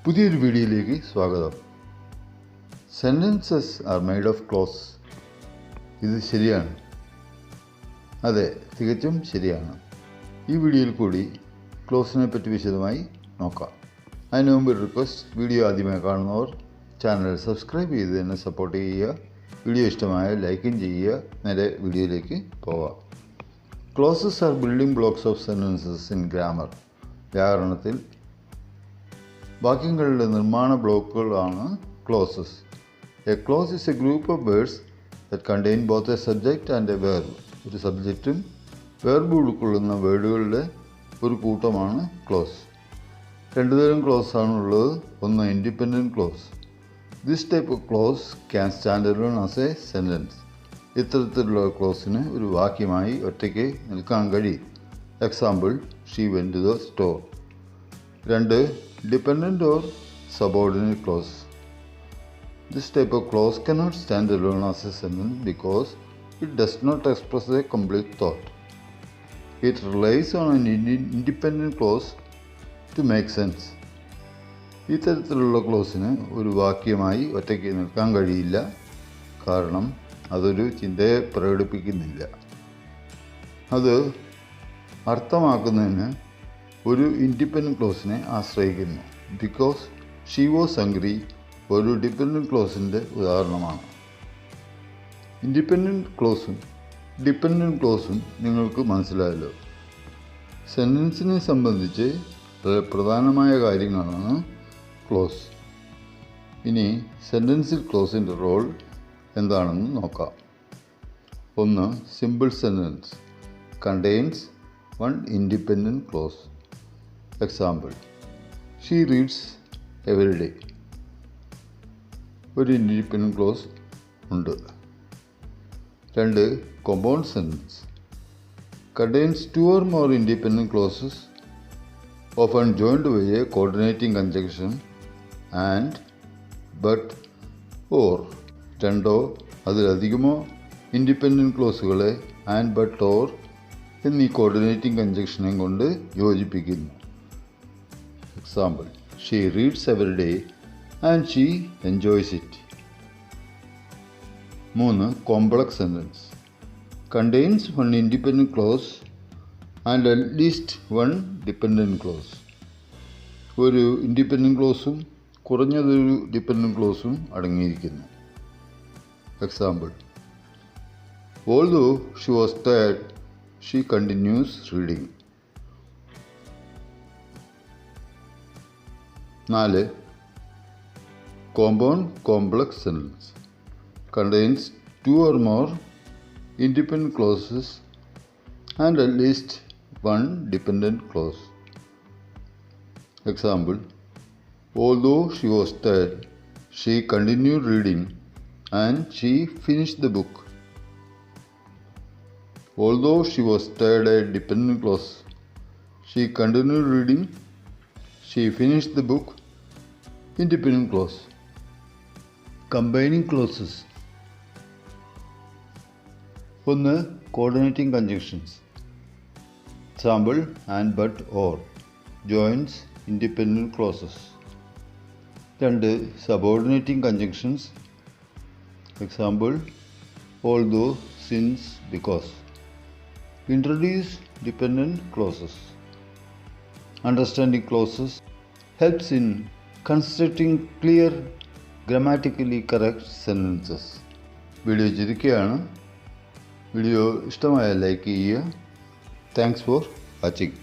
പുതിയൊരു വീഡിയോയിലേക്ക് സ്വാഗതം. Sentences are made of close. ഇത് ശരിയാണ്. അതെ, തികച്ചും ശരിയാണ്. ഈ വീഡിയോയിൽ കൂടി ക്ലോസിനെ പറ്റി വിശദമായി നോക്കാം. അതിന് മുമ്പ് ഒരു റിക്വസ്റ്റ്: വീഡിയോ ആദ്യമായി കാണുന്നവർ ചാനൽ സബ്സ്ക്രൈബ് ചെയ്ത് എന്നെ സപ്പോർട്ട് ചെയ്യുക. വീഡിയോ ഇഷ്ടമായ ലൈക്കും ചെയ്യുക. നേരെ വീഡിയോയിലേക്ക് പോകാം. Clauses are building blocks of sentences in grammar. വ്യാകരണത്തിൽ വാക്യങ്ങളുടെ നിർമ്മാണ ബ്ലോക്കുകളാണ് clauses. A clause is a group of words that contain both a subject and a verb. ഒരു സബ്ജക്റ്റും വേർബും ഉൾക്കൊള്ളുന്ന വേർഡുകളുടെ ഒരു കൂട്ടമാണ് ക്ലോസ്. രണ്ട് തരം ക്ലോസ് ആണുള്ളത്. ഒന്ന് independent clause. This type of clause can stand alone as a sentence. ഇത്തരത്തിലുള്ള ക്ലോസിന് ഒരു വാക്യമായി ഒറ്റയ്ക്ക് നിൽക്കാൻ കഴിയും. Example: she went to the store. രണ്ട്, dependent or subordinate clause. This type of clause cannot stand alone as a sentence because it does not express a complete thought. It relies on an independent clause to make sense. ഇത്തരത്തിലുള്ള ക്ലോസിന് ഒരു വാക്യമായി ഒറ്റയ്ക്ക് നിൽക്കാൻ കഴിയില്ല. കാരണം അതൊരു ചിന്തയെ പ്രകടിപ്പിക്കുന്നില്ല. അത് അർത്ഥമാക്കുന്നതിന് ഒരു ഇൻഡിപെൻഡൻറ്റ് ക്ലോസിനെ ആശ്രയിക്കുന്നു. ബിക്കോസ് ഷീ വാസ് ഹംഗ്രി ഒരു ഡിപെൻഡൻറ്റ് ക്ലോസിൻ്റെ ഉദാഹരണമാണ്. ഇൻഡിപെൻഡൻറ്റ് ക്ലോസും ഡിപെൻഡൻറ്റ് ക്ലോസും നിങ്ങൾക്ക് മനസ്സിലായല്ലോ. സെൻറ്റൻസിനെ സംബന്ധിച്ച് പ്രധാനമായ കാര്യങ്ങളാണ് ക്ലോസ്. ഇനി സെൻറ്റൻസിൽ ക്ലോസിൻ്റെ റോൾ എന്താണെന്ന് നോക്കാം. ഒന്ന്, simple sentence contains one independent clause. Example: she reads every day. ഒരു ഇൻഡിപെൻഡൻറ്റ് ക്ലോസ് ഉണ്ട്. രണ്ട്, compound sentence contains two or more independent clauses often joined by a coordinating conjunction and, but, or. രണ്ടോ അതിലധികമോ independent ക്ലോസുകളെ and, but, or എന്നീ coordinating കൺജങ്ഷനെ കൊണ്ട് യോജിപ്പിക്കുന്നു. Example: she reads every day and she enjoys it. മൂന്ന്, complex sentence contains one independent clause and at least one dependent close. ഒരു independent ക്ലോസും കുറഞ്ഞതൊരു dependent ക്ലോസും അടങ്ങിയിരിക്കുന്നു. Example: although she was tired, she continues reading. 4. Compound complex sentence contains two or more independent clauses and at least one dependent clause. Example: although she was tired, she continued reading and she finished the book. Although she was tired, a dependent clause. She continued reading. She finished the book. Independent clause. Combining clauses. ഒന്ന്, coordinating conjunctions. Example: and, but, or. Joins independent clauses. രണ്ട്, subordinating conjunctions. Example: although, since, because. Introduce dependent clauses. Understanding clauses helps in constructing clear, grammatically correct sentences. Video ചുരുക്കുകയാണ്. Video ഇഷ്ടമായ like ചെയ്യുക. Thanks for watching.